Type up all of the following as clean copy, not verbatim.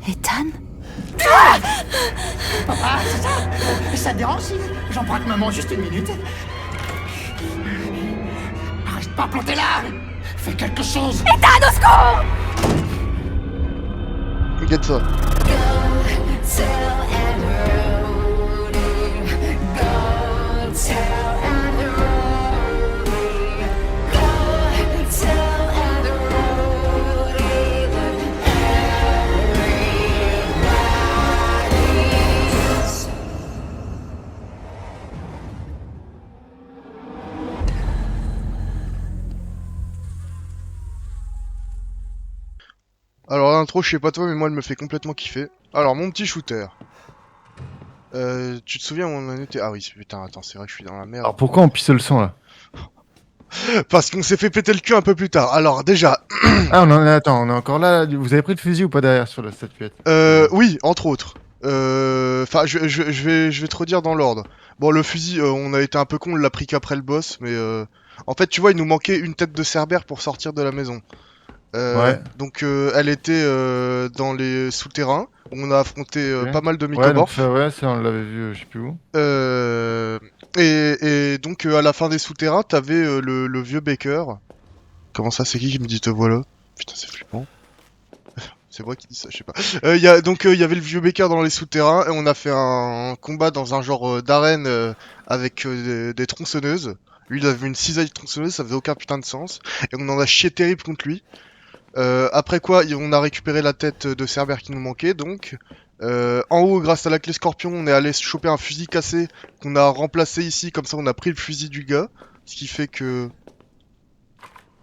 Ethan? Papa, ça te dérange si j'emprunte maman juste une minute? Reste pas planté là! Fais quelque chose! Ethan, au secours! Regarde ça. Alors l'intro, je sais pas toi, mais moi elle me fait complètement kiffer. Alors mon petit shooter. Tu te souviens où on en était? Ah oui, putain, attends, c'est vrai que je suis dans la merde. Alors pourquoi on pisse le sang là? Parce qu'on s'est fait péter le cul un peu plus tard. Alors déjà, Ah attends, on est encore là. Vous avez pris le fusil ou pas derrière sur la statuette? oui, entre autres. Enfin, je vais te redire dans l'ordre. Bon, le fusil, on a été un peu con, on l'a pris qu'après le boss, mais en fait, tu vois, il nous manquait une tête de Cerbère pour sortir de la maison. Ouais. Donc, elle était dans les souterrains. On a affronté Ok. pas mal de Ouais, donc mycomorphes. ça, ouais, ça on l'avait vu, je sais plus où. Et donc, à la fin des souterrains, t'avais le vieux Baker. Comment ça, c'est qui me dit te voilà? Putain, c'est flippant. C'est moi qui dis ça, je sais pas. Donc il y avait le vieux Baker dans les souterrains et on a fait un combat dans un genre d'arène avec des tronçonneuses. Lui il avait une cisaille tronçonneuse, ça faisait aucun putain de sens. Et on en a chié terrible contre lui. Après quoi, on a récupéré la tête de Cerbère qui nous manquait donc. En haut, grâce à la clé Scorpion, on est allé choper un fusil cassé qu'on a remplacé ici, comme ça on a pris le fusil du gars. Ce qui fait que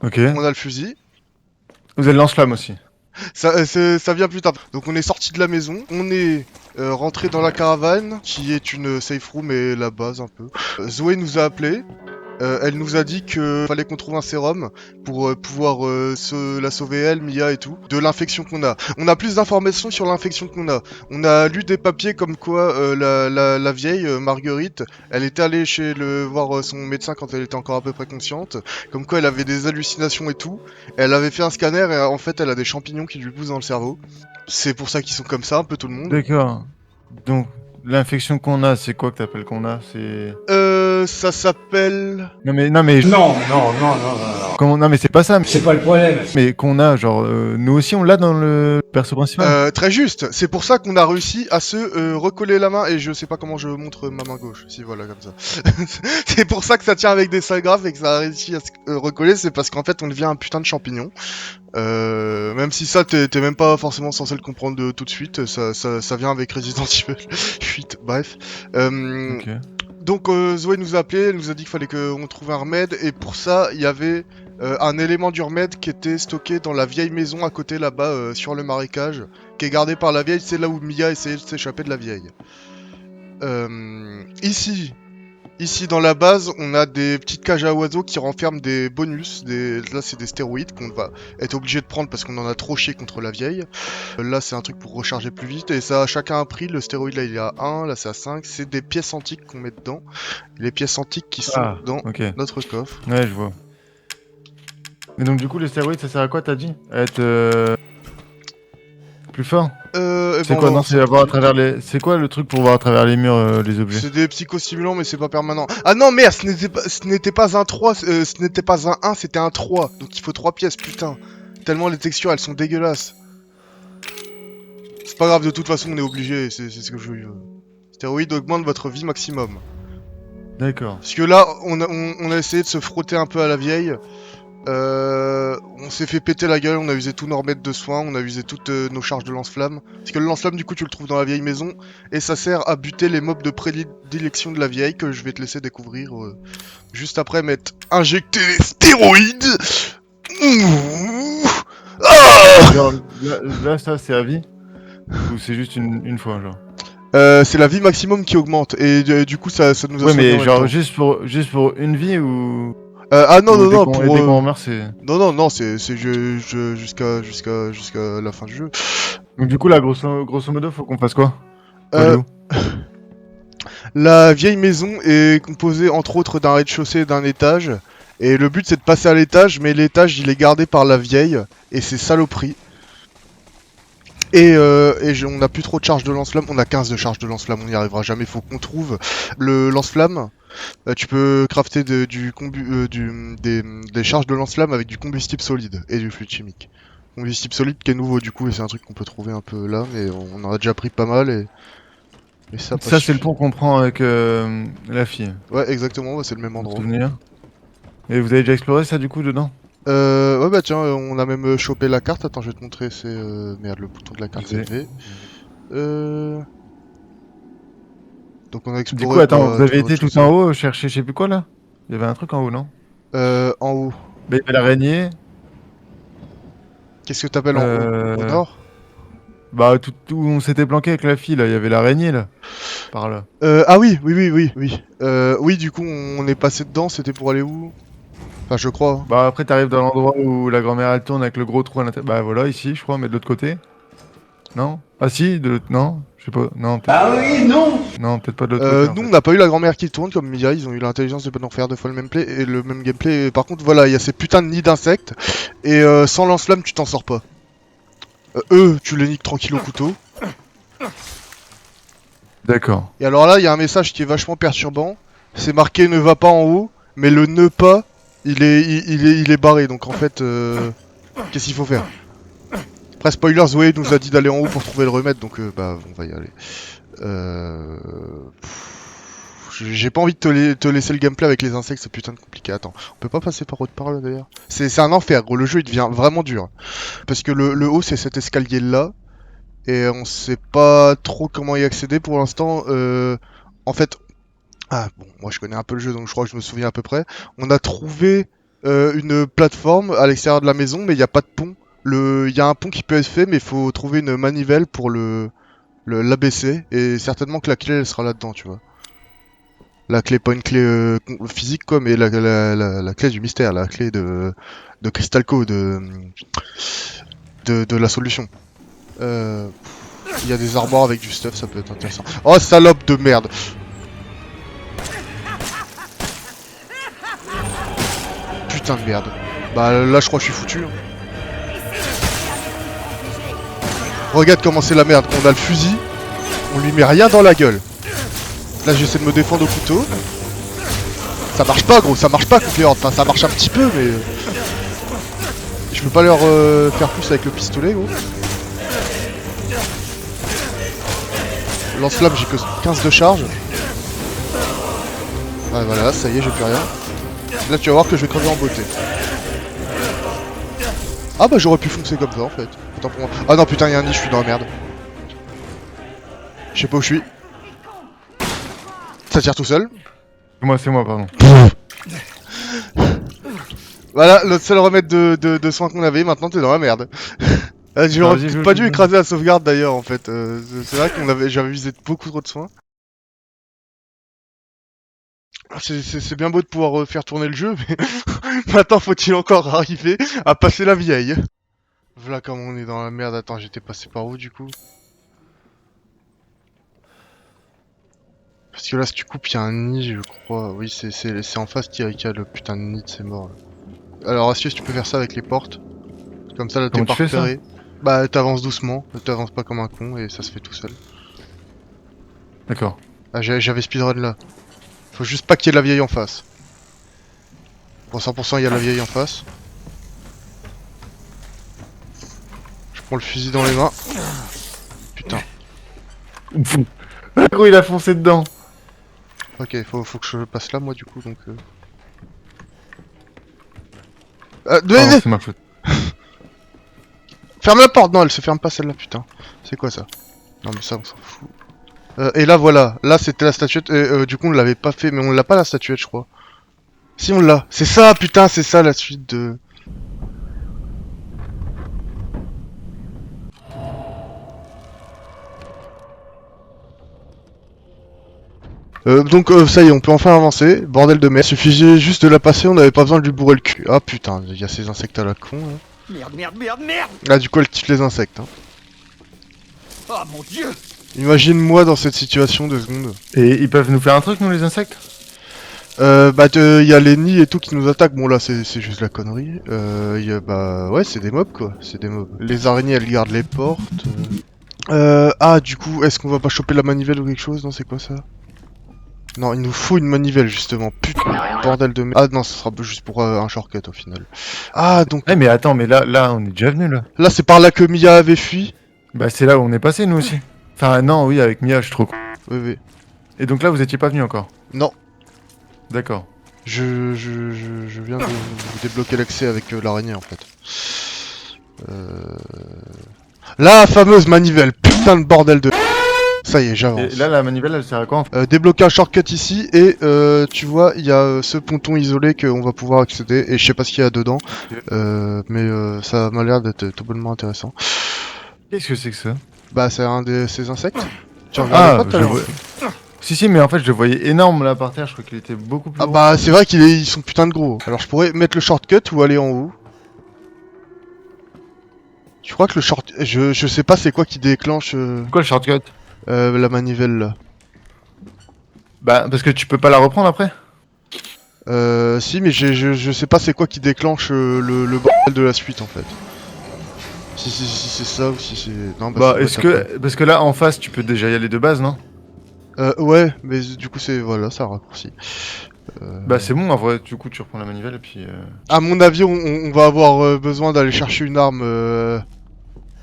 Ok. on a le fusil. Vous avez le lance-flamme aussi. Ça vient plus tard. Donc on est sorti de la maison, on est rentré dans la caravane, qui est une safe room et la base un peu. Zoé nous a appelé. Elle nous a dit que fallait qu'on trouve un sérum pour pouvoir la sauver elle, Mia et tout, de l'infection qu'on a. On a plus d'informations sur l'infection qu'on a. On a lu des papiers comme quoi la vieille Marguerite, elle était allée voir son médecin quand elle était encore à peu près consciente, comme quoi elle avait des hallucinations et tout. Elle avait fait un scanner et en fait elle a des champignons qui lui poussent dans le cerveau. C'est pour ça qu'ils sont comme ça, un peu tout le monde. D'accord. Donc l'infection qu'on a, c'est quoi que t'appelles qu'on a? C'est. Ça s'appelle... Non mais Non. comment? Non mais c'est pas ça. C'est pas le problème. Mais qu'on a, genre nous aussi on l'a dans le perso principal. Très juste, c'est pour ça qu'on a réussi à se recoller la main, et je sais pas comment je montre ma main gauche, si voilà comme ça. C'est pour ça que ça tient avec des salgraphes et que ça a réussi à se recoller, c'est parce qu'en fait on devient un putain de champignon. Même si ça t'es même pas forcément censé le comprendre tout de suite, ça vient avec Resident Evil 8, bref. Ok. Donc Zoé nous a appelé, elle nous a dit qu'il fallait qu'on trouve un remède, et pour ça il y avait un élément du remède qui était stocké dans la vieille maison à côté là-bas sur le marécage, qui est gardé par la vieille, c'est là où Mia essayait de s'échapper de la vieille. Ici dans la base, on a des petites cages à oiseaux qui renferment des bonus, là c'est des stéroïdes qu'on va être obligé de prendre parce qu'on en a trop chié contre la vieille. Là c'est un truc pour recharger plus vite et ça chacun a un prix, le stéroïde là il est à 1, là c'est à 5, c'est des pièces antiques qu'on met dedans. Les pièces antiques qui sont dans Ok. notre coffre. Ouais, je vois. Mais donc du coup les stéroïdes ça sert à quoi t'as dit? À être plus fort? C'est quoi? Non, c'est voir à travers les. C'est quoi le truc pour voir à travers les murs les objets? C'est des psychostimulants mais c'est pas permanent. Ah non merde, ce n'était pas un 3, ce n'était pas un 1, c'était un 3. Donc il faut 3 pièces, putain. Tellement les textures elles sont dégueulasses. C'est pas grave, de toute façon on est obligé, c'est ce que je veux. Stéroïdes augmentent votre vie maximum. D'accord. Parce que là, on a essayé de se frotter un peu à la vieille. On s'est fait péter la gueule, on a usé tous nos remèdes de soins, on a usé toutes nos charges de lance-flamme. Parce que le lance-flamme, du coup, tu le trouves dans la vieille maison. Et ça sert à buter les mobs de prédilection de la vieille, que je vais te laisser découvrir juste après m'être injecté les stéroïdes. Genre, là, ça c'est à vie? Ou c'est juste une fois, genre? C'est la vie maximum qui augmente. Et du coup, ça nous a Ouais, soigné en mais même genre temps. juste pour une vie ou. Ah non, ou non, non, dès pour... qu'on meurt, c'est. Non, c'est jusqu'à la fin du jeu. Donc du coup, là, grosso modo, faut qu'on fasse quoi? Euh, La vieille maison est composée entre autres d'un rez-de-chaussée et d'un étage. Et le but c'est de passer à l'étage, mais l'étage il est gardé par la vieille. Et c'est saloperie. On a plus trop de charge de lance-flamme, on a 15 de charge de lance-flamme, on n'y arrivera jamais, faut qu'on trouve le lance-flamme. Tu peux crafter des charges de lance-flamme avec du combustible solide et du fluide chimique. Combustible solide qui est nouveau du coup, et c'est un truc qu'on peut trouver un peu là, mais on en a déjà pris pas mal et ça c'est le pont qu'on prend avec la fille. Ouais, exactement, ouais, c'est le même endroit. Souvenir. Et vous avez déjà exploré ça du coup dedans? Ouais bah tiens, on a même chopé la carte, attends je vais te montrer, c'est... Merde, le bouton de la carte c'est V. Donc on a exploré... Du coup attends, vous avez été tout en haut chercher je sais plus quoi là? Il y avait un truc en haut non? En haut. Bah il y avait l'araignée. Qu'est-ce que t'appelles en haut? Au nord? Bah tout où on s'était planqué avec la fille là, il y avait l'araignée là. Par là. Ah oui. Oui du coup on est passé dedans, c'était pour aller où? Enfin je crois. Hein. Bah après t'arrives dans l'endroit où la grand-mère elle tourne avec le gros trou à l'intérieur. Bah voilà ici je crois, mais de l'autre côté. Non? Ah si, de l'autre... Non? Je sais pas. Non, Ah oui, non. non, peut-être pas de l'autre côté. Nous on n'a pas eu la grand-mère qui tourne comme Mia, ils ont eu l'intelligence de pas nous refaire deux fois le même play et le même gameplay. Et par contre voilà, il y a ces putains de nids d'insectes et sans lance-flamme tu t'en sors pas. Eux, tu les niques tranquille au couteau. D'accord. Et alors là, il y a un message qui est vachement perturbant. C'est marqué ne va pas en haut, mais le ne pas, il est barré. Donc en fait, qu'est-ce qu'il faut faire? Après spoiler, Zoé nous a dit d'aller en haut pour trouver le remède, donc bah on va y aller. J'ai pas envie de te laisser le gameplay avec les insectes, c'est putain de compliqué. Attends, on peut pas passer par autre part là d'ailleurs. C'est un enfer, gros. Le jeu il devient vraiment dur. Parce que le haut c'est cet escalier là. Et on sait pas trop comment y accéder pour l'instant. En fait, ah bon, moi je connais un peu le jeu donc je crois que je me souviens à peu près. On a trouvé une plateforme à l'extérieur de la maison, mais il n'y a pas de pont. Il y a un pont qui peut être fait, mais il faut trouver une manivelle pour l'abaisser. Et certainement que la clé elle sera là-dedans, tu vois. La clé, pas une clé physique quoi, mais la clé du mystère, la clé de Crystalco, de la solution. Il y a des armoires avec du stuff, ça peut être intéressant. Oh salope de merde! Putain de merde. Bah là je crois que je suis foutu. Hein. Regarde comment c'est la merde, on a le fusil, on lui met rien dans la gueule. Là j'essaie de me défendre au couteau. Ça marche pas gros, ça marche pas contre les hordes, enfin ça marche un petit peu mais... Je peux pas leur faire plus avec le pistolet gros. Lance-flamme, j'ai que 15 de charge. Ouais voilà, ça y est, j'ai plus rien. Là tu vas voir que je vais crever en beauté. Ah bah j'aurais pu foncer comme ça en fait. Attends pour moi. Ah non putain, il y a un nid, je suis dans la merde. Je sais pas où je suis. Ça tire tout seul. C'est moi, pardon. Voilà, le seul remède de soin qu'on avait, maintenant t'es dans la merde. J'aurais pas dû écraser la sauvegarde d'ailleurs en fait. C'est vrai j'avais visé beaucoup trop de soins. C'est bien beau de pouvoir faire tourner le jeu, mais maintenant faut-il encore arriver à passer la vieille. Voilà comme on est dans la merde. Attends, j'étais passé par où du coup? Parce que là, si tu coupes, il y a un nid, je crois. Oui, c'est en face qu'il y a le putain de nid de ces morts. Là. Alors, Astius, tu peux faire ça avec les portes. Comme ça, là, t'es pas repéré. Bah, t'avances doucement, t'avances pas comme un con et ça se fait tout seul. D'accord. Ah, j'avais speedrun là. Faut juste pas qu'il y ait la vieille en face. Pour 100%, il y a la vieille en face. Je prends le fusil dans les mains. Putain. Gros, il a foncé dedans. Ok, faut que je passe là, moi, du coup, donc... c'est ma faute. Ferme la porte! Non, elle se ferme pas, celle-là, putain. C'est quoi, ça? Non, mais ça, on s'en fout. Et là, voilà. Là, c'était la statuette. Et du coup, on l'avait pas fait, mais on l'a pas, la statuette, je crois. Si, on l'a. C'est ça, putain, c'est ça, la suite de... Donc ça y est, on peut enfin avancer, bordel de merde. Suffisait juste de la passer, on n'avait pas besoin de lui bourrer le cul. Ah putain, il y a ces insectes à la con là. Merde. Ah du coup elle kiffe les insectes. Hein. Oh mon dieu. Imagine-moi dans cette situation 2 secondes. Et ils peuvent nous faire un truc nous les insectes? Il y a les nids et tout qui nous attaquent. Bon là c'est juste la connerie. Ouais c'est des mobs quoi, c'est des mobs. Les araignées elles gardent les portes. Du coup est-ce qu'on va pas choper la manivelle ou quelque chose? Non c'est quoi ça? Non il nous faut une manivelle justement. Putain bordel de merde. Ah non ce sera juste pour un shortcut au final. Ah donc... Eh mais attends, mais là on est déjà venu là. Là c'est par là que Mia avait fui. Bah c'est là où on est passé nous aussi. Enfin non, oui, avec Mia, je suis trop con. Oui oui. Et donc là vous étiez pas venu encore? Non. D'accord. Je viens de débloquer l'accès avec l'araignée en fait. La fameuse manivelle, putain de bordel de... Ça y est, j'avance. Et là la manivelle elle sert à quoi? Débloquer un shortcut ici et tu vois, il y a ce ponton isolé qu'on va pouvoir accéder et je sais pas ce qu'il y a dedans. Mais ça m'a l'air d'être tout bonnement intéressant. Qu'est-ce que c'est que ça? Bah c'est un de ces insectes. Tu regardais pas tout à l'heure? Si, mais en fait je le voyais énorme là par terre, je crois qu'il était beaucoup plus Ah gros. bah c'est vrai qu'ils sont putain de gros. Alors je pourrais mettre le shortcut ou aller en haut. Je crois que le short... Je sais pas c'est quoi qui déclenche Quoi le shortcut? la manivelle là. Bah parce que tu peux pas la reprendre après? Si mais je sais pas c'est quoi qui déclenche le bordel de la suite en fait. Si c'est ça ou si c'est... Non Bah ça est-ce doit être que... Parce que là en face tu peux déjà y aller de base, non? Ouais, mais du coup c'est... Voilà, ça raccourci. Bah c'est bon en vrai, du coup tu reprends la manivelle et puis... À mon avis, on va avoir besoin d'aller chercher une arme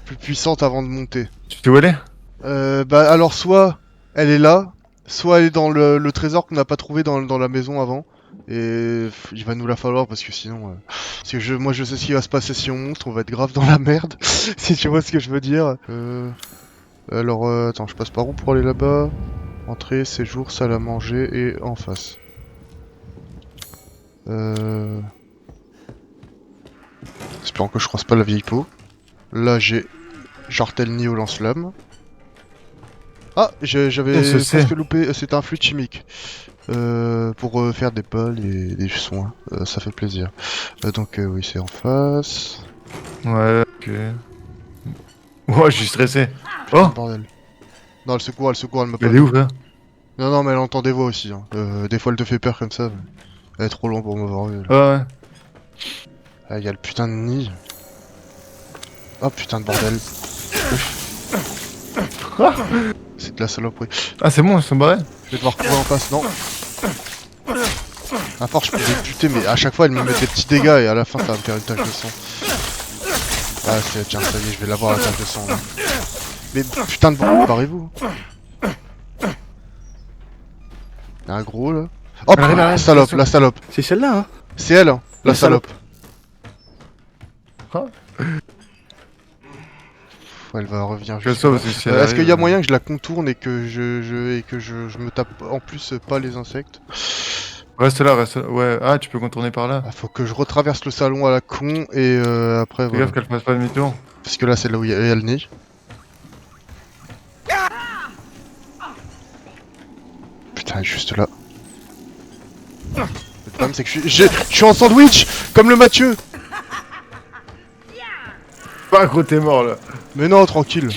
plus puissante avant de monter. Tu sais où elle est? Bah alors soit elle est là, soit elle est dans le trésor qu'on n'a pas trouvé dans la maison avant. Et il va nous la falloir parce que sinon... Parce que moi je sais ce qui va se passer si on monte, on va être grave dans la merde. Si tu vois ce que je veux dire. Alors attends, je passe par où pour aller là-bas? Entrée, séjour, salle à manger et en face. Espérons que je croise pas la vieille peau. Là j'ai Jartelni au lance-flamme. Ah, j'avais presque loupé, c'est un fluide chimique. Pour faire des pales et des soins, ça fait plaisir. Donc oui, c'est en face. Ouais, ok. Ouais, je suis stressé. Oh Bordel. Non, elle secourt, elle m'a pas... Elle est où, frère? Non, mais elle entend des voix aussi. Hein. Des fois, elle te fait peur comme ça. Mais... Elle est trop loin pour m'avoir vu. Ouais. Ah, y'a le putain de nid. Oh putain de bordel. C'est de la saloperie. Ah, c'est bon, ils sont barrés? Je vais devoir courir en face, non. À part, je peux les buter, mais à chaque fois, elle me met des petits dégâts et à la fin, ça va me faire une tache de sang. Ah, tiens, ça y est, je vais l'avoir la tache de sang là. Mais putain de bordel, barrez-vous. Y'a un gros là. Oh putain, la salope. C'est celle-là, hein. C'est elle, hein, la salope. Elle va revenir juste. Est-ce qu'il y a moyen que je la contourne et que je me tape en plus pas les insectes? Reste là, ouais. Ah, tu peux contourner par là. Ah, faut que je retraverse le salon à la con et après Fais voilà. gaffe qu'elle fasse pas demi-tour. Parce que là c'est là où il y a le nid. Putain, juste là. Le problème c'est que je suis en sandwich comme le Mathieu. Pas gros, t'es mort là. Mais non, tranquille.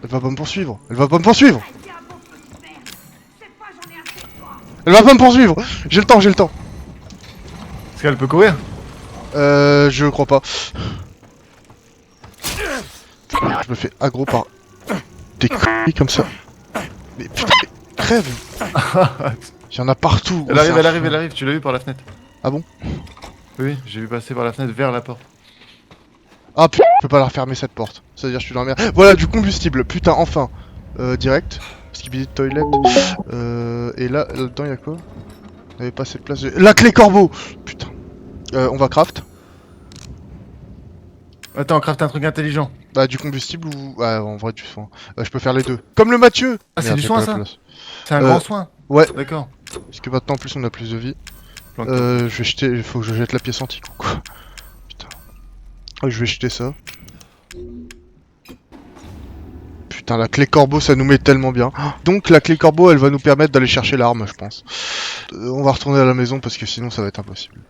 Elle va pas me poursuivre. Elle va pas me poursuivre. J'ai le temps. Est-ce qu'elle peut courir? Je crois pas. Je me fais aggro par des conneries comme ça. Mais putain, mais crève. Il y en a partout. Elle arrive, tu l'as vu par la fenêtre. Ah bon? Oui, j'ai vu passer par la fenêtre vers la porte. Ah putain, je peux pas la refermer cette porte. Ça veut dire que je suis dans la merde. Voilà, du combustible, putain, enfin. Direct. Skibidi de toilette. Et là-dedans, y'a quoi? On avait pas assez de place. La clé corbeau! Putain. On va craft. Attends, craft un truc intelligent. Bah, du combustible ou. Ah, en vrai, du soin. Je peux faire les deux. Comme le Mathieu! Ah, c'est Merde, du j'ai soin pas la ça? place. C'est un grand soin? Ouais. D'accord. Parce que maintenant, en plus, on a plus de vie. Donc, Je vais jeter. Il faut que je jette la pièce antique ou quoi? Putain. Oh, je vais jeter ça. Putain, la clé corbeau, ça nous met tellement bien. Donc, la clé corbeau, elle va nous permettre d'aller chercher l'arme, je pense. On va retourner à la maison parce que sinon, ça va être impossible.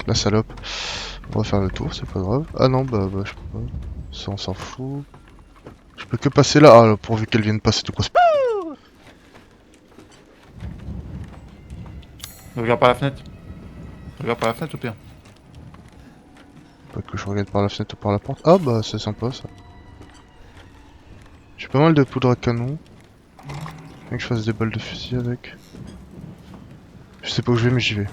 La salope. On va faire le tour, c'est pas grave. Ah non, bah je peux pas. Ça, on s'en fout. Je peux que passer là. Ah, pourvu qu'elle vienne passer tout grosse. Regarde par la fenêtre. Regarde par la fenêtre au pire. Pas que je regarde par la fenêtre ou par la porte. Ah bah c'est sympa ça. J'ai pas mal de poudre à canon. Faut que je fasse des balles de fusil avec. Je sais pas où je vais mais j'y vais.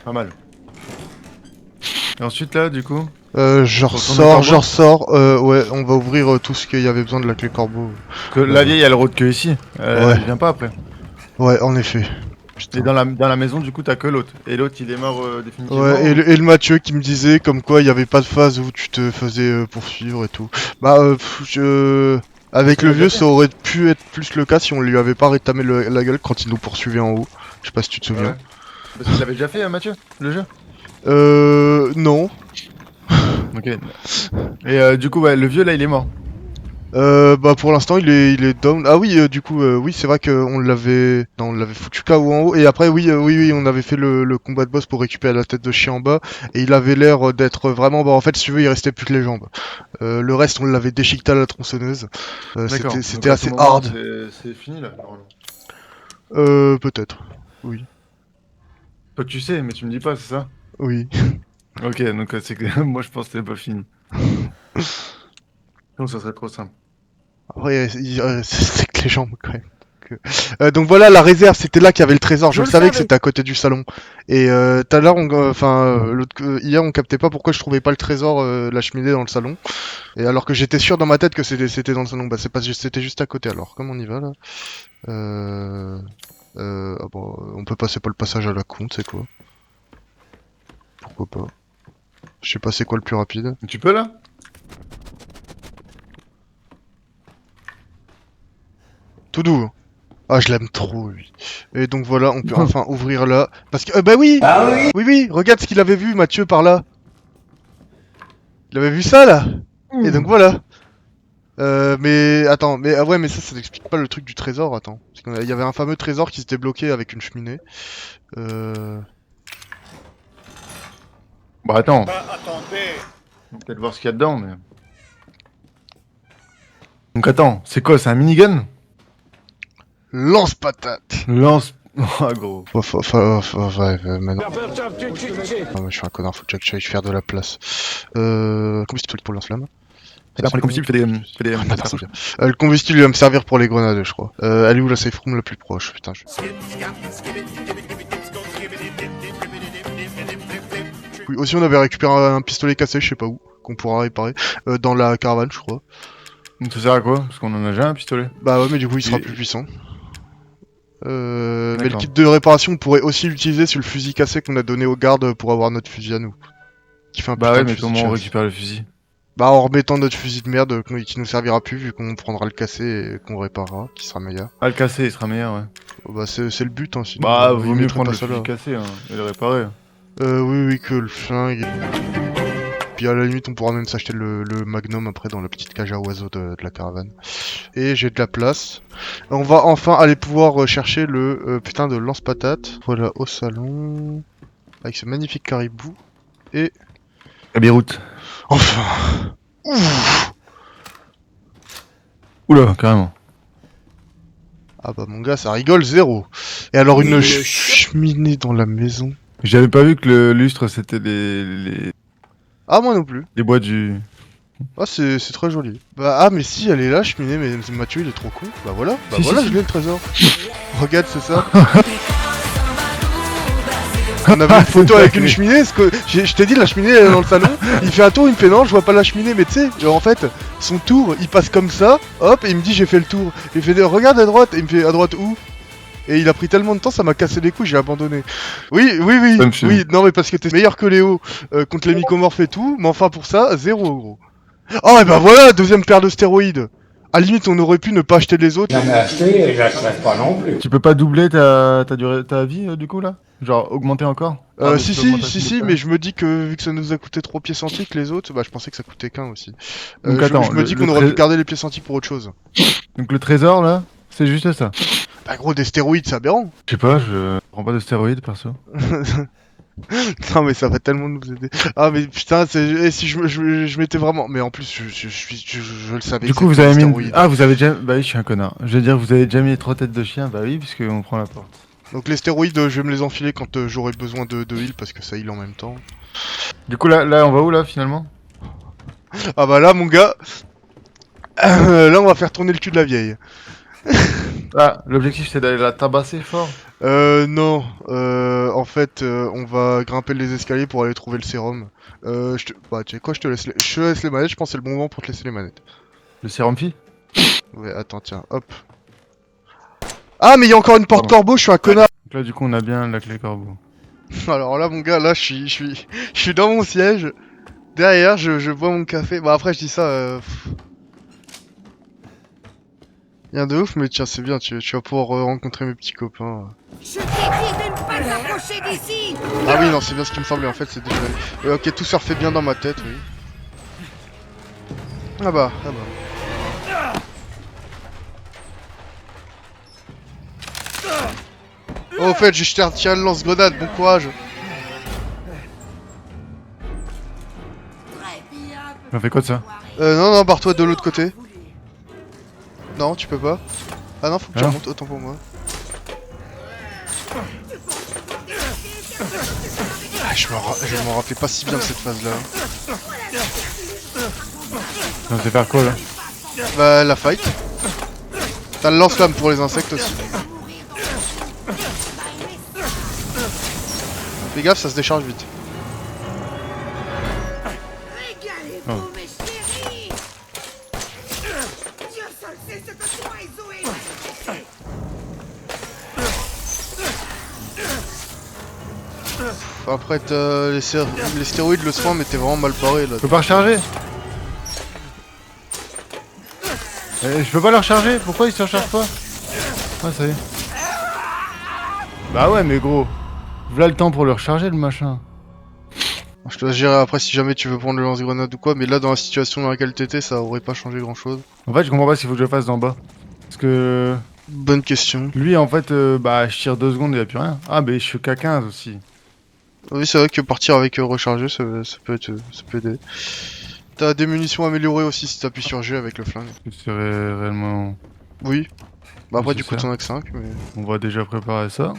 Pas mal. Et ensuite là du coup Je ressors, ouais, on va ouvrir tout ce qu'il y avait besoin de la clé corbeau. que la vieille elle rôde que ici. Ouais. Elle vient pas après. Ouais, en effet. Et dans la maison du coup t'as que l'autre. Et l'autre il est mort définitivement. Ouais, et le Mathieu qui me disait comme quoi il y avait pas de phase où tu te faisais poursuivre et tout. Bah, avec le vieux, ça aurait pu être plus le cas si on lui avait pas rétamé la gueule quand il nous poursuivait en haut. Je sais pas si tu te souviens. Ouais. Parce qu'il l'avait déjà fait Mathieu, le jeu. Non. Ok. Et du coup ouais, le vieux là il est mort. Bah pour l'instant il est down. Ah oui, du coup, oui c'est vrai qu'on l'avait, non, on l'avait foutu KO en haut et après oui on avait fait le combat de boss pour récupérer la tête de chien en bas et il avait l'air d'être vraiment, bah en fait si tu veux il restait plus que les jambes. Le reste on l'avait déchiqueté à la tronçonneuse. D'accord. C'était Donc, à assez ce moment, hard. C'est fini là. Normalement. Peut-être. Oui. Toi tu sais mais tu me dis pas c'est ça. Oui. Ok donc c'est que moi je pense que c'était pas fini. Donc ça serait trop simple. Après c'est que les jambes quand même. Donc voilà la réserve, c'était là qu'il y avait le trésor. Je le savais que c'était à côté du salon. Et tout à l'heure, hier, on captait pas pourquoi je trouvais pas le trésor, la cheminée dans le salon. Et alors que j'étais sûr dans ma tête que c'était dans le salon. Bah c'est pas, c'était juste à côté. Alors comment on y va là ah bon, on peut passer pas le passage à la con, c'est quoi? Pourquoi pas? Je sais pas c'est quoi le plus rapide. Tu peux là? Tout doux. Ah, je l'aime trop, lui. Et donc voilà, on peut enfin ouvrir là. Parce que, bah oui! Ah oui. Oui, regarde ce qu'il avait vu, Mathieu, par là. Il avait vu ça, là. Et donc voilà. Mais attends, mais ah ouais, mais ça n'explique pas le truc du trésor, attends. Parce qu'il y avait un fameux trésor qui s'était bloqué avec une cheminée. Bah attends, Bah attendez. on va peut-être voir ce qu'il y a dedans, mais... Donc attends, c'est quoi, c'est un minigun? Lance-patate! Lance... Ah gros. Ouais, mais non. Non, mais je suis un connard, faut que j'aille faire de la place. Combustible pour le lance-flamme. Et là, pour les combustibles, fais des Ah, d'accord, bien. Le combustible il va me servir pour les grenades, je crois. Elle est où la safe room la plus proche? Putain, Oui, aussi on avait récupéré un pistolet cassé, je sais pas où, qu'on pourra réparer. Dans la caravane, je crois. Donc ça sert à quoi? Parce qu'on en a déjà un pistolet. Bah ouais, mais du coup il sera plus puissant. Mais le kit de réparation on pourrait aussi l'utiliser sur le fusil cassé qu'on a donné aux gardes pour avoir notre fusil à nous. Qui fait un Bah putain ouais, de mais fusil comment de on chasse. récupère le fusil? Bah en remettant notre fusil de merde qui nous servira plus vu qu'on prendra le cassé et qu'on réparera, qui sera meilleur. Ah, le cassé, il sera meilleur, ouais. Bah c'est le but hein, sinon. Bah, il vaut mieux mettrait prendre pas le ça fusil là. cassé hein, et le réparer. Oui, que le flingue. Puis à la limite, on pourra même s'acheter le magnum après dans la petite cage à oiseaux de la caravane. Et j'ai de la place. On va enfin aller pouvoir chercher le putain de lance-patate. Voilà, au salon. Avec ce magnifique caribou. Et... À Beyrouth. Enfin. Ouf. Oula, carrément. Ah bah mon gars, ça rigole zéro. Et alors une cheminée dans la maison. J'avais pas vu que le lustre c'était les Ah moi non plus. bois du... Ah c'est très joli. Bah ah mais si elle est là cheminée mais Mathieu il est trop con. Bah voilà, Si, voilà si. je l'ai le trésor. Regarde c'est ça. On avait une photo avec une cheminée, je t'ai dit la cheminée elle est dans le salon, il fait un tour, il me fait non je vois pas la cheminée mais tu sais, en fait son tour il passe comme ça, hop et il me dit j'ai fait le tour. Il fait regarde à droite et il me fait à droite où? Et il a pris tellement de temps, ça m'a cassé les couilles, j'ai abandonné. Oui, non mais parce que t'es meilleur que Léo contre les mycomorphes et tout, mais enfin pour ça, zéro gros. Oh et bah voilà, deuxième paire de stéroïdes. À la limite on aurait pu ne pas acheter les autres. J'en ai acheté et j'achèterai pas non plus. Tu peux pas doubler ta vie du coup là? Genre augmenter encore? Si, mais je me dis que vu que ça nous a coûté 3 pièces antiques les autres, bah je pensais que ça coûtait qu'un aussi. Donc attends, je me dis qu'on aurait pu garder les pièces antiques pour autre chose. Donc le trésor là, c'est juste ça? Bah gros, des stéroïdes, c'est aberrant. Je sais pas, je prends pas de stéroïdes perso. Non mais ça va tellement nous aider. Ah mais putain, et si je m'étais vraiment... Mais en plus, je le savais Du que coup, vous c'était avez des mis... stéroïdes. Ah, vous avez déjà... Bah oui, je suis un connard. Je veux dire, vous avez déjà mis 3 têtes de chien. Bah oui, puisque on prend la porte. Donc les stéroïdes, je vais me les enfiler quand j'aurai besoin de heal, parce que ça heal en même temps. Du coup, là, on va où, là, finalement? Ah bah là, mon gars... là, on va faire tourner le cul de la vieille. Ah, l'objectif, c'est d'aller la tabasser fort. Non. En fait, on va grimper les escaliers pour aller trouver le sérum. Bah, tu sais quoi, je te laisse les manettes, je pense que c'est le bon moment pour te laisser les manettes. Le sérum fille. Ouais, attends, tiens, hop. Ah, mais il y a encore une porte Pardon. corbeau, je suis un connard. Donc là, du coup, on a bien la clé corbeau. Alors là, mon gars, là, je suis dans mon siège. Derrière, je bois mon café. Bah, après, je dis ça, rien de ouf, mais tiens, c'est bien, tu vas pouvoir rencontrer mes petits copains. Je t'ai dit de ne pas t'approcher d'ici. Ah oui, non, c'est bien ce qui me semblait, en fait, c'est déjà... ok, tout se refait bien dans ma tête, oui. Ah bah, ah bah. Oh, au fait, j'ai jeté un tir de lance-grenade, bon courage. On fait quoi de ça? Non, barre-toi de l'autre côté. Non, tu peux pas. Ah non, faut que tu remontes, autant pour moi. Ah, je m'en rappelais pas si bien de cette phase-là. On va faire quoi, là? Bah, la fight. T'as le lance-flamme pour les insectes aussi. Fais gaffe, ça se décharge vite. Régalez-vous, mes chéris. Dieu seul sait ce que toi et Zoé m'ont fait. Après, t'as les stéroïdes, le soin, mais t'es vraiment mal barré là. Je peux pas recharger? Je peux pas le recharger? Pourquoi il se recharge pas? Ah, ça y est. Bah ouais, mais gros. Voilà le temps pour le recharger, le machin. Je te laisse gérer après si jamais tu veux prendre le lance-grenade ou quoi, mais là dans la situation dans laquelle t'étais, ça aurait pas changé grand chose. En fait, je comprends pas s'il faut que je le fasse d'en bas. Parce que... Bonne question. Lui, en fait, bah, je tire 2 secondes, il y a plus rien. Ah, mais je suis qu'à 15 aussi. Oui, c'est vrai que partir avec recharger, ça peut aider. T'as des munitions améliorées aussi si t'appuies sur G avec le flingue. C'est réellement... Oui. Bah après, du coup, nécessaire. t'en as que 5, mais... On va déjà préparer ça.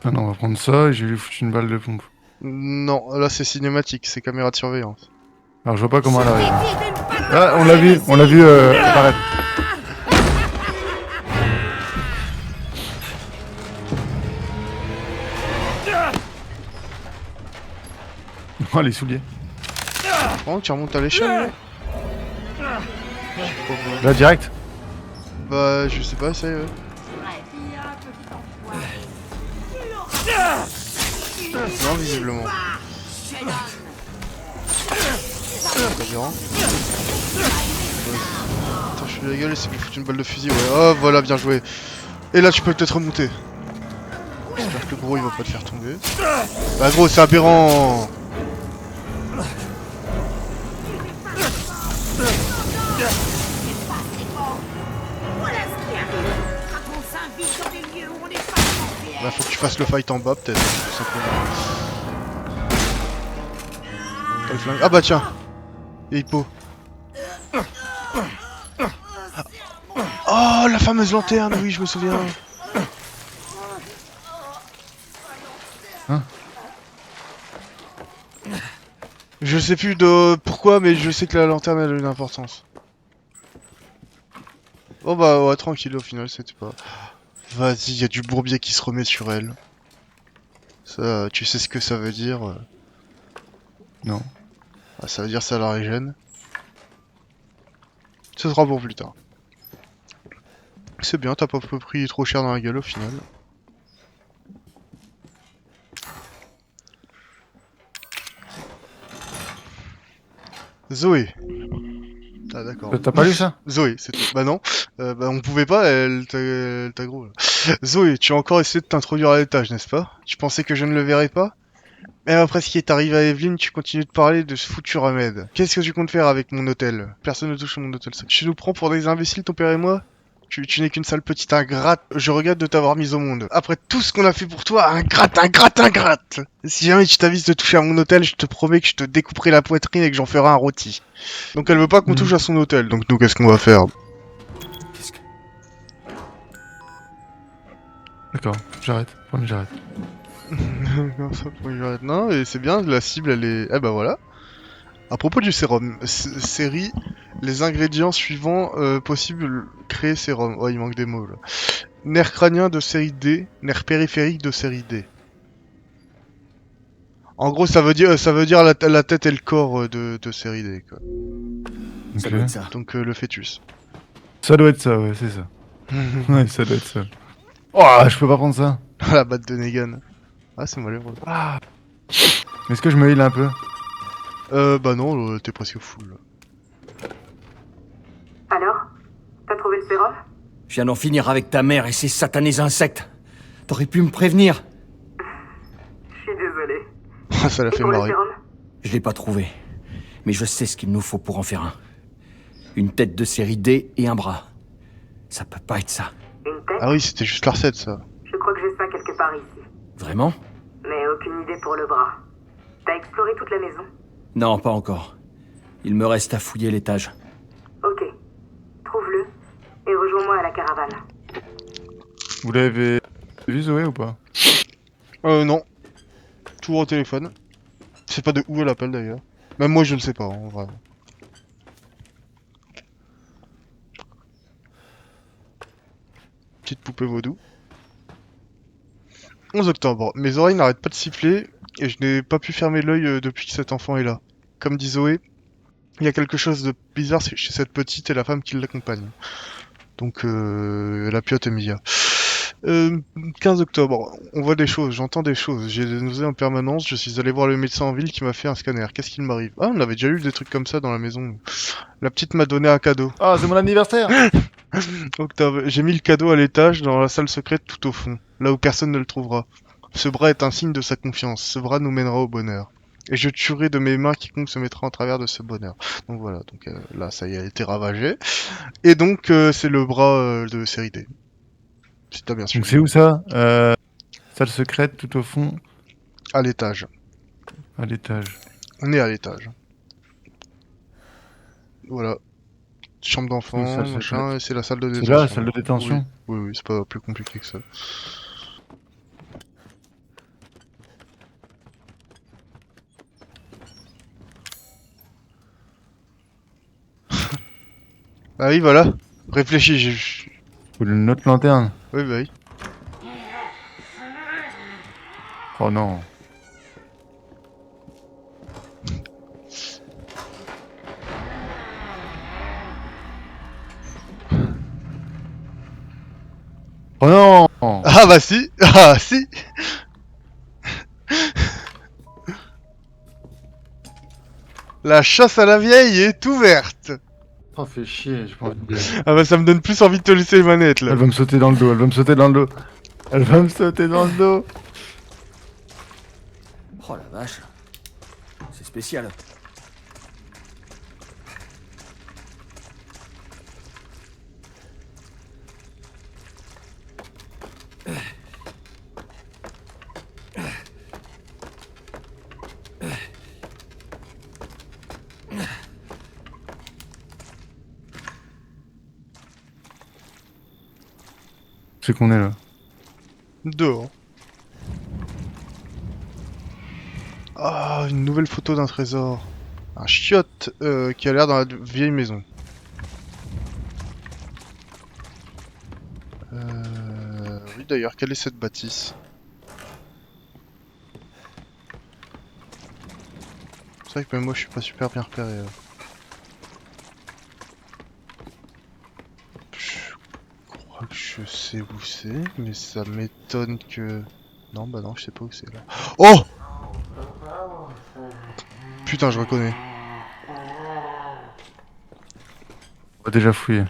Ah non, on va prendre ça et je vais lui foutre une balle de pompe. Non, là c'est cinématique, c'est caméra de surveillance. Alors je vois pas comment elle Je t'ai arrive. dit de ne pas Ah, on t'approcher l'a d'ici. vu apparaître. Oh, les souliers. Oh, tu remontes à l'échelle, là. Là, direct. Bah, je sais pas, essaye, ouais. Non, visiblement. Pas bien. Attends, je suis la gueule, c'est lui foutre une balle de fusil, ouais. Oh, voilà, bien joué. Et là, tu peux peut-être remonter. J'espère que le gros, il va pas te faire tomber. Bah, gros, c'est aberrant. Voilà ce qui arrive quand on s'invite dans des lieux où on n'est pas censé Bah, faut que tu fasses le fight en bas, peut-être, tout simplement. T'as le flingue. Ah bah tiens. Et hippo. Oh, la fameuse lanterne, oui, je me souviens. Hein? Je sais plus de pourquoi, mais je sais que la lanterne elle a une importance. Oh bah ouais, tranquille, au final, c'était pas... Vas-y, y a du bourbier qui se remet sur elle. Ça, tu sais ce que ça veut dire? Non. Ah, ça veut dire ça la régène. Ce sera pour plus tard. C'est bien, t'as pas pris trop cher dans la gueule au final. Zoé. Ah d'accord. T'as pas lu ça? Zoé, c'est tout. Bah non, bah on pouvait pas, elle t'a gros là. Zoé, tu as encore essayé de t'introduire à l'étage, n'est-ce pas? Tu pensais que je ne le verrais pas? Même après ce qui est arrivé à Evelyne, tu continues de parler de ce foutu remède. Qu'est-ce que tu comptes faire avec mon hôtel? Personne ne touche à mon hôtel. Tu nous prends pour des imbéciles, ton père et moi? Tu n'es qu'une sale petite ingrate. Je regrette de t'avoir mise au monde. Après tout ce qu'on a fait pour toi, ingrate. Si jamais tu t'avises de toucher à mon hôtel, je te promets que je te découperai la poitrine et que j'en ferai un rôti. Donc elle veut pas qu'on touche à son hôtel. Donc nous, qu'est-ce qu'on va faire? Qu'est-ce que... D'accord, j'arrête. Promis, j'arrête. Non, et c'est bien, la cible, elle est... Eh ben voilà. À propos du sérum, série, les ingrédients suivants possibles créer sérum. Oh, il manque des mots là. Nerf crânien de série D, nerf périphérique de série D. En gros, ça veut dire la tête et le corps de série D, quoi. Ça Ok. doit être ça. Donc le fœtus. Ça doit être ça, ouais, c'est ça. Ouais, ça doit être ça. Oh, je peux pas prendre ça. La batte de Negan. Ah, c'est malheureux. Est-ce que je me heal un peu? Bah non, t'es presque full. Alors? T'as trouvé le sérum? Je viens d'en finir avec ta mère et ses satanés insectes. T'aurais pu me prévenir. Je suis désolé. Ah, ça l'a Et fait pour le marrer. sérum? Je l'ai pas trouvé. Mais je sais ce qu'il nous faut pour en faire un. Une tête de série D et un bras. Ça peut pas être ça. Une tête? Ah oui, c'était juste la recette, ça. Je crois que j'ai ça quelque part ici. Vraiment? Mais aucune idée pour le bras. T'as exploré toute la maison? Non, pas encore. Il me reste à fouiller l'étage. Ok. Trouve-le et rejoins-moi à la caravane. Vous l'avez vu Zoé ou pas? Non. Toujours au téléphone. Je sais pas de où elle appelle d'ailleurs. Même moi je le sais pas en vrai. Petite poupée vaudou. 11 octobre. Mes oreilles n'arrêtent pas de siffler et je n'ai pas pu fermer l'œil depuis que cet enfant est là. Comme dit Zoé, il y a quelque chose de bizarre chez cette petite et la femme qui l'accompagne. Donc la piote Emilia. 15 octobre, on voit des choses, j'entends des choses, j'ai des nausées en permanence, je suis allé voir le médecin en ville qui m'a fait un scanner. Qu'est-ce qu'il m'arrive? Ah, on avait déjà eu des trucs comme ça dans la maison. La petite m'a donné un cadeau. Ah, c'est mon anniversaire. Octobre, j'ai mis le cadeau à l'étage, dans la salle secrète tout au fond, là où personne ne le trouvera. Ce bras est un signe de sa confiance, ce bras nous mènera au bonheur. Et je tuerai de mes mains quiconque se mettra en travers de ce bonheur. Donc voilà, donc là ça y a été ravagé. Et donc c'est le bras de série D. Si t'as bien Donc suivi. c'est où ça? Salle secrète tout au fond, À l'étage. à l'étage. On est à l'étage. Voilà. Chambre d'enfant, Salle machin, secrète. et c'est la salle de C'est détention. là, la salle de détention? Oui, oui, c'est pas plus compliqué que ça. Ah oui, voilà. Réfléchis, Ou une autre lanterne? Oui, bah oui. Oh non. Oh non! Ah bah si. Ah si. La chasse à la vieille est ouverte. Oh, fait chier, je pense. Ah bah ça me donne plus envie de te laisser les manettes là. Elle va me sauter dans le dos, elle va me sauter dans le dos. Elle va me sauter dans le dos. Oh la vache. C'est spécial. C'est qu'on est là. Dehors. Ah, une nouvelle photo d'un trésor. Un chiotte qui a l'air dans la vieille maison. Oui d'ailleurs, quelle est cette bâtisse? C'est vrai que même moi je suis pas super bien repéré. Je crois que je sais où c'est, mais ça m'étonne que... Non, bah non, je sais pas où c'est là. Oh! Putain, je reconnais. On va déjà fouiller.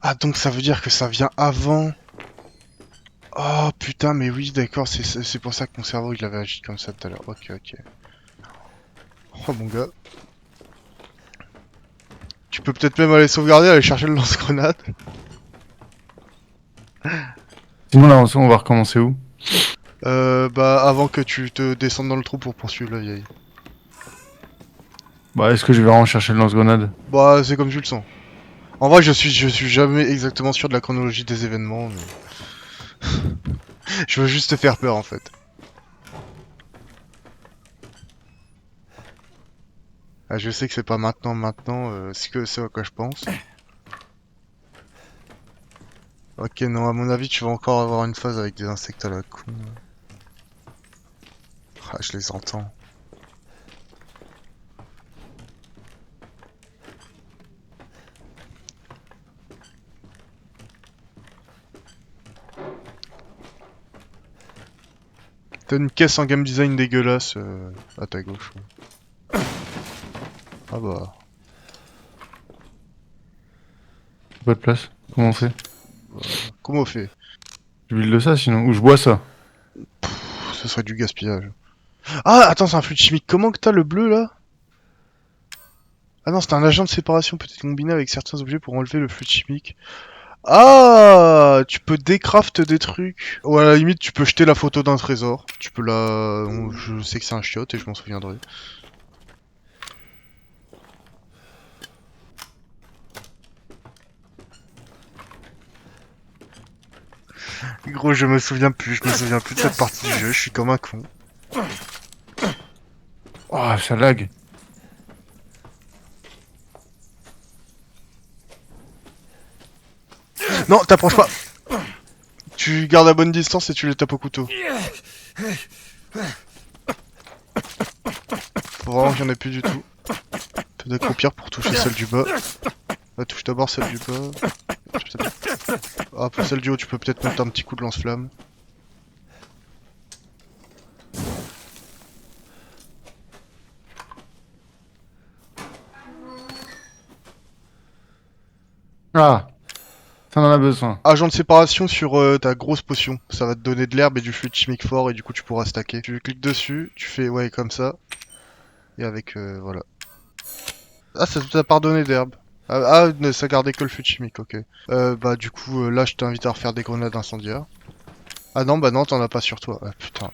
Ah, donc ça veut dire que ça vient avant. Oh putain, mais oui, d'accord, c'est pour ça que mon cerveau il avait agi comme ça tout à l'heure. Ok, ok. Oh mon gars. peux peut-être même aller sauvegarder, aller chercher le lance-grenade. Sinon, là, on va recommencer où? Bah, avant que tu te descendes dans le trou pour poursuivre la vieille. Bah, est-ce que je vais vraiment chercher le lance-grenade? Bah, c'est comme tu le sens. En vrai, je suis jamais exactement sûr de la chronologie des événements, mais... je veux juste te faire peur, en fait. Ah, je sais que c'est pas maintenant, c'est à quoi je pense. Ok, non, à mon avis, tu vas encore avoir une phase avec des insectes à la con. Ah, je les entends. T'as une caisse en game design dégueulasse à ta gauche. Ouais. Ah bah... Pas de place. Comment on fait? Comment on fait? Je build ça sinon, ou je bois ça. Ce serait du gaspillage. Ah, attends, c'est un fluide chimique. Comment que t'as le bleu là? Ah non, c'est un agent de séparation peut-être combiné avec certains objets pour enlever le fluide chimique. Ah, tu peux décraft des trucs. Ou à la limite, tu peux jeter la photo d'un trésor. Tu peux la... Je sais que c'est un chiotte et je m'en souviendrai. Gros, je me souviens plus de cette partie du jeu, je suis comme un con. Oh, ça lag. Non, t'approches pas. Tu gardes à bonne distance et tu les tapes au couteau. Faut vraiment qu'il y en ait plus du tout. Peut-être qu'au pire pour toucher celle du bas. Touche d'abord celle du bas. Ah, pour celle du haut, tu peux peut-être mettre un petit coup de lance-flamme. Ah, ça en a besoin. Agent de séparation sur ta grosse potion. Ça va te donner de l'herbe et du fluide chimique fort et du coup tu pourras stacker. Tu cliques dessus, tu fais ouais comme ça. Et avec voilà. Ah, ça t'a pardonné d'herbe. Ça gardait que le fluide chimique, ok. Bah du coup là je t'invite à refaire des grenades incendiaires. Ah non, bah non, t'en as pas sur toi. Ah putain.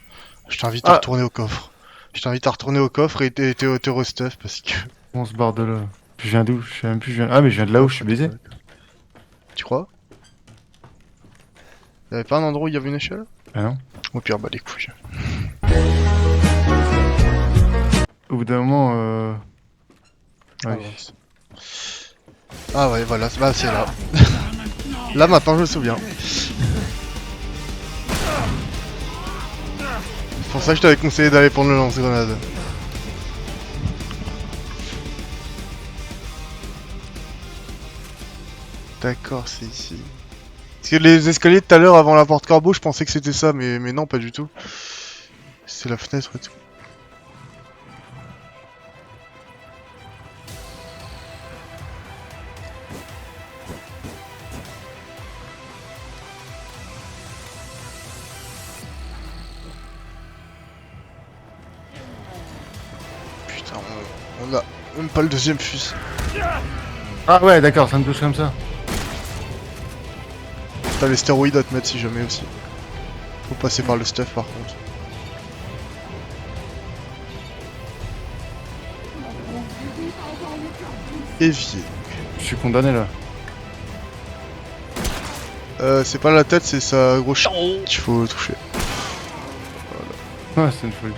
Je t'invite à retourner au coffre. Je t'invite à retourner au coffre et te restuff parce que... On se barre de là. Je viens d'où? Je sais même plus, Ah, mais je viens de là où je suis baisé. Tu crois? Y'avait pas un endroit où il y avait une échelle? Ah non. Au pire, bah les couilles. Au bout d'un moment, Ah, ouais. mince. Ah ouais, voilà, bah c'est là. Là maintenant je me souviens. C'est pour ça que je t'avais conseillé d'aller prendre le lance-grenade. D'accord, c'est ici. Parce que les escaliers de tout à l'heure avant la porte corbeau, je pensais que c'était ça, mais non, pas du tout. C'est la fenêtre et tout. Putain, on a même pas le deuxième fusil. Ah ouais, d'accord, ça me touche comme ça. T'as les stéroïdes à te mettre si jamais aussi. Faut passer par le stuff par contre. Évier. Je suis condamné là. C'est pas la tête, c'est sa grosse qu'il faut toucher. Ouais, c'est une folie.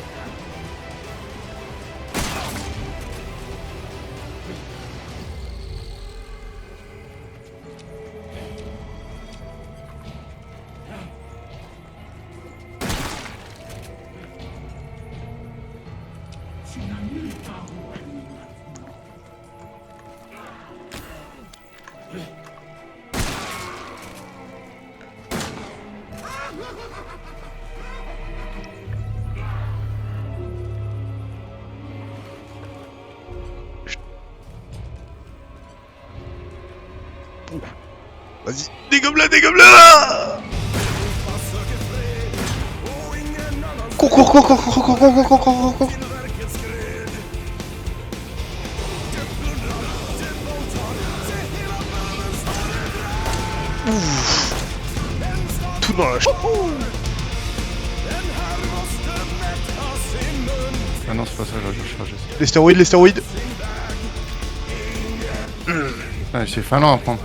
Vas-y, dégomme-la, dégomme-la! Cours, cours, cours, cours, cours, cours, cours, cours, cours, cours. Tout dans la Ah non, c'est pas ça, j'aurais dû charger ça. Les stéroïdes, les stéroïdes. Ah, c'est Finland à prendre.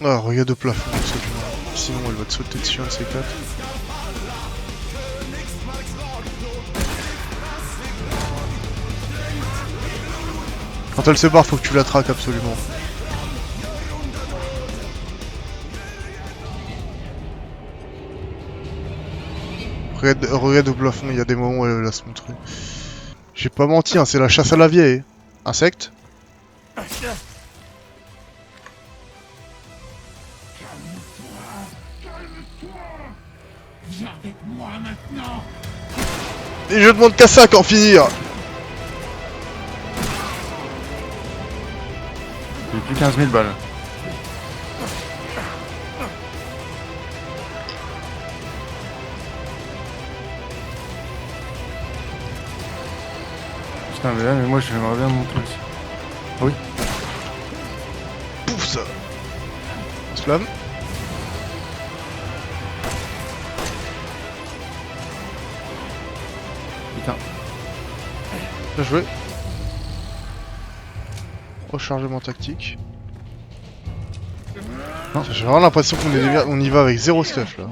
Ah, regarde au plafond, absolument. Sinon, elle va te sauter dessus, un de ces quatre. Quand elle se barre, faut que tu la traques absolument. Regarde au plafond, il y a des moments où elle va se montrer. J'ai pas menti, hein, c'est la chasse à la vieille. Insecte. Viens avec moi maintenant. Et je demande qu'à ça qu'en finir. J'ai plus 15 000 balles. Putain, mais là, mais moi j'aimerais bien monter aussi. Oui. Pouf ça. Slam. Putain. Bien joué. Rechargement tactique. J'ai vraiment l'impression qu'on y va avec zéro stuff là.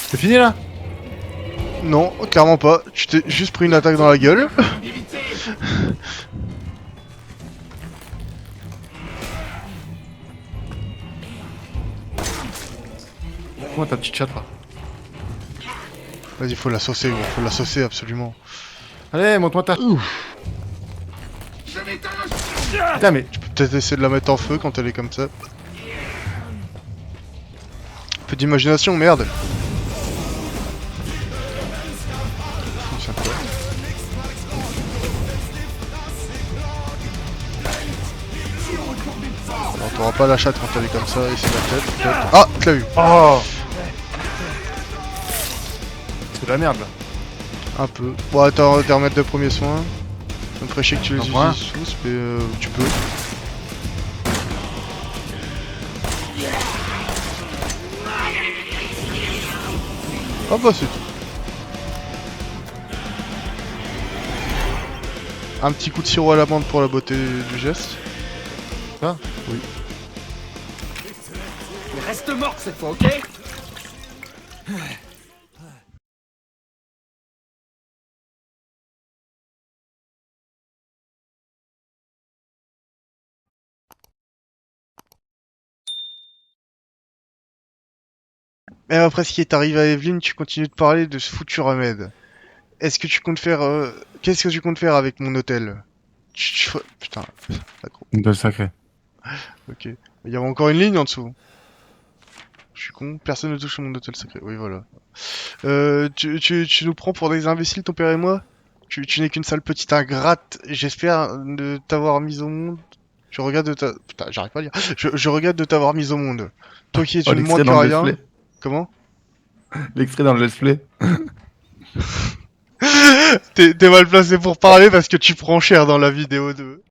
C'est fini là? Non, clairement pas. Tu t'es juste pris une attaque dans la gueule. Comment ta petite chatte là? Vas-y, faut la saucer, gros. Faut la saucer absolument. Allez, monte-moi ta. Putain, mais. Tu peux peut-être essayer de la mettre en feu quand elle est comme ça. Un peu d'imagination, merde. Fonctionne pas. Alors, t'auras pas la chatte quand elle est comme ça, et c'est la tête, peut-être. Ah, tu l'as eu. Oh! C'est de la merde là. Un peu. Bon, attends, te remettre de premiers soins. Ça me ferait chier que tu les Un utilises point. tous, mais tu peux. Ah bah c'est tout. Un petit coup de sirop à l'amande pour la beauté du geste. Ça? Oui. Reste morte cette fois, ok? Même après ce qui est arrivé à Evelyn, tu continues de parler de ce foutu remède. Est-ce que tu comptes faire... Qu'est-ce que tu comptes faire avec mon hôtel? Putain, accro. Une dalle sacrée. Ok. Il y avait encore une ligne en dessous. Je suis con, personne ne touche à mon hôtel secret. Oui, voilà. Tu nous prends pour des imbéciles, ton père et moi? Tu n'es qu'une sale petite ingrate. J'espère de t'avoir mise au monde. Je regrette de ta... Putain, j'arrive pas à lire. Je regrette de t'avoir mise au monde. Toi qui es une moins que rien. Comment? L'extrait dans le let's play. T'es mal placé pour parler parce que tu prends cher dans la vidéo 2.